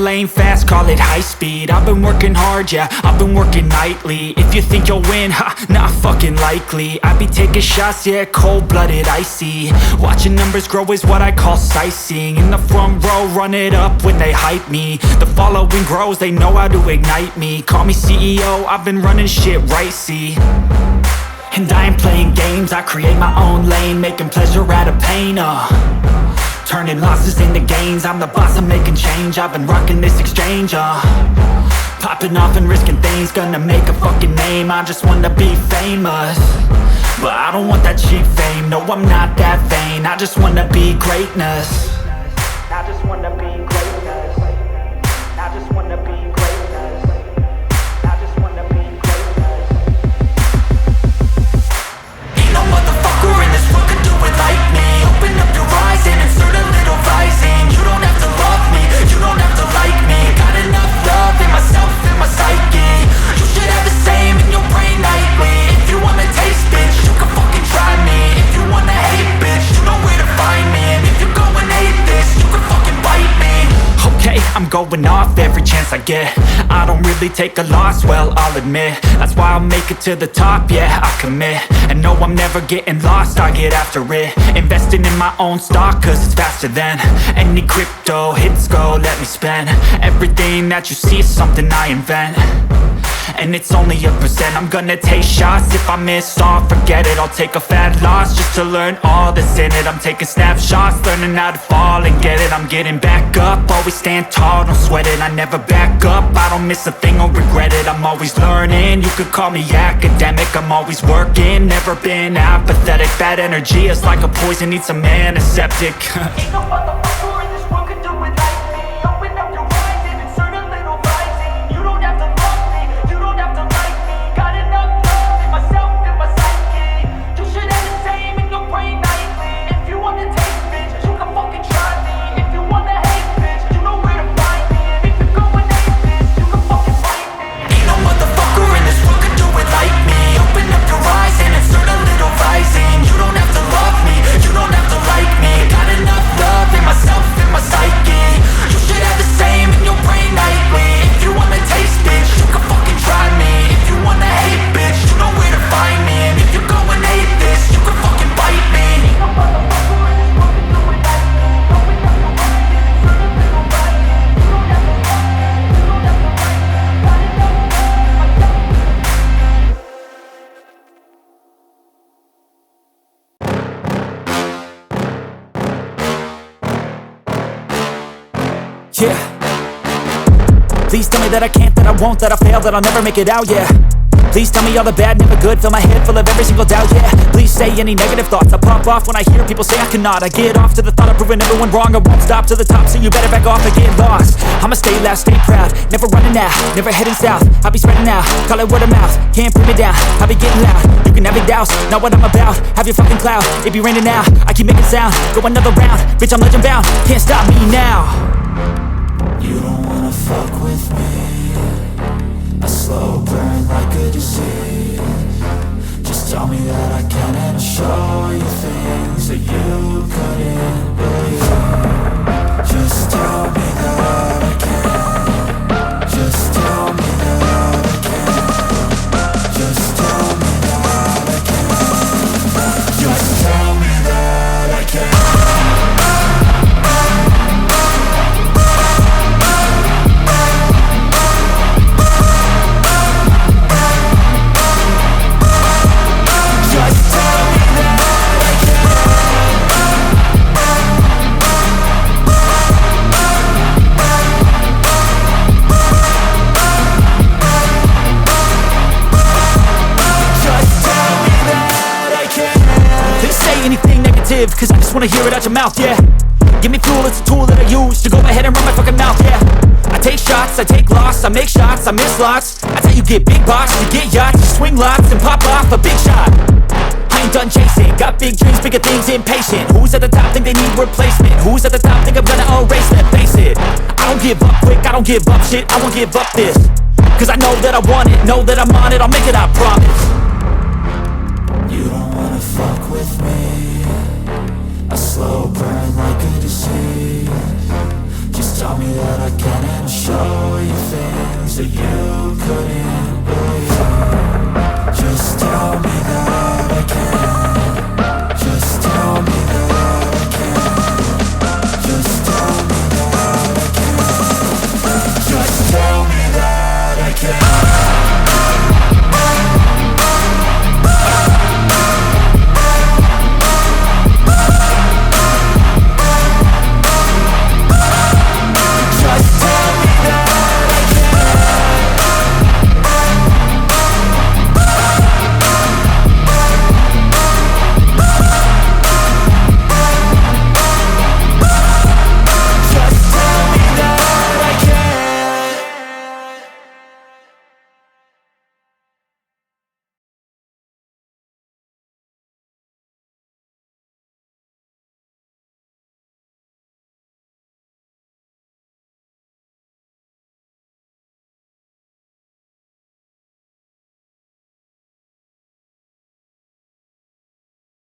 lane fast, call it high speed. I've been working hard, yeah, I've been working nightly. If you think you'll win, ha, not fucking likely. I be taking shots, yeah, cold-blooded, icy. Watching numbers grow is what I call sightseeing. In the front row, run it up when they hype me. The following grows, they know how to ignite me. Call me CEO, I've been running shit right, see. And I ain't playing games, I create my own lane, making pleasure out of pain, turning losses into gains. I'm the boss, I'm making change. I've been rocking this exchange, popping off and risking things. Gonna make a fucking name, I just wanna be famous. But I don't want that cheap fame, no I'm not that vain. I just wanna be greatness. I just wanna be greatness. I just wanna be greatness. I just wanna be greatness. Ain't no motherfucker in this world could do it like me. Open up your eyes and insert a little rising. You don't have to love me, you don't have to like me. Got enough love in myself, in my psyche. You should have the same in your brain nightly. If you wanna taste, bitch, you can fucking try me. If you wanna hate, bitch, you know where to find me. And if you go and hate this, you can fucking bite me. Okay, I'm going off every chance I get. I don't really take a loss, well, I'll admit. That's why I'll make it to the top, yeah, I commit. And no, I'm never getting lost, I get after it. Investing in my own stock, cause it's faster than any crypto hits go, let me spend. Everything that you see is something I invent. And it's only a percent. I'm gonna take shots. If I miss all, forget it. I'll take a fat loss just to learn all that's in it. I'm taking snapshots, learning how to fall and get it. I'm getting back up, always stand tall, don't sweat it. I never back up, I don't miss a thing or regret it. I'm always learning, you could call me academic. I'm always working, never been apathetic. Bad energy is like a poison, needs some antiseptic. Ain't no motherfucker in this world could do it like me. Open up your eyes and insert a little rising. You don't have to love me, you don't have to like me. Got enough love in myself, in my psyche. You should have the same in your brain nightly. If you wanna taste, bitch, you can fucking try me. If you wanna hate, bitch, you know where to find me. And if you go and hate this, you can fucking fight me. Ain't no motherfucker in this world could do it like me. Open up your eyes and insert a little rising. You don't have to love me, you don't have to like me. Got enough love in myself, in my psyche. You should have the same in your brain nightly. If you wanna taste, bitch, you can fucking try me. If you wanna hate, bitch, you know where to find me. And if you go and hate this, you can fucking bite me. Ain't no motherfucker in this world could do it like me. Open up your eyes and insert a little rising. You don't have to love me, you don't have to like me. Got enough love in myself. Yeah. Please tell me that I can't, that I won't, that I fail, that I'll never make it out, yeah. Please tell me all the bad, never good, fill my head full of every single doubt, yeah. Please say any negative thoughts, I pop off when I hear people say I cannot. I get off to the thought of proving everyone wrong, I won't stop to the top, so you better back off and get lost. I'ma stay loud, stay proud, never running out, never heading south. I'll be spreading out, call it word of mouth, can't put me down, I'll be getting loud. You can have your doubts, not what I'm about, have your fucking clout. It be raining now, I keep making sound, go another round, bitch I'm legend bound, can't stop me now. You don't wanna fuck with me, a slow burn like a disease. Just tell me that I can and I'll show you things that you couldn't believe. Just tell me that I can. Just tell me that I can. Just tell me that I can. Just tell me that I can. Cause I just wanna hear it out your mouth, yeah. Give me fuel, it's a tool that I use to go ahead and run my fucking mouth, yeah. I take shots, I take loss, I make shots, I miss lots. That's how you get big box, you get yachts, you swing lots and pop off a big shot. I ain't done chasing, got big dreams, bigger things, impatient. Who's at the top think they need replacement? Who's at the top think I'm gonna erase them? Face it, I don't give up quick, I don't give up shit, I won't give up this. Cause I know that I want it, know that I'm on it, I'll make it, I promise. You don't wanna fuck with me, a slow burn like a disease. Just Tell me that I can and I'll show you things that you couldn't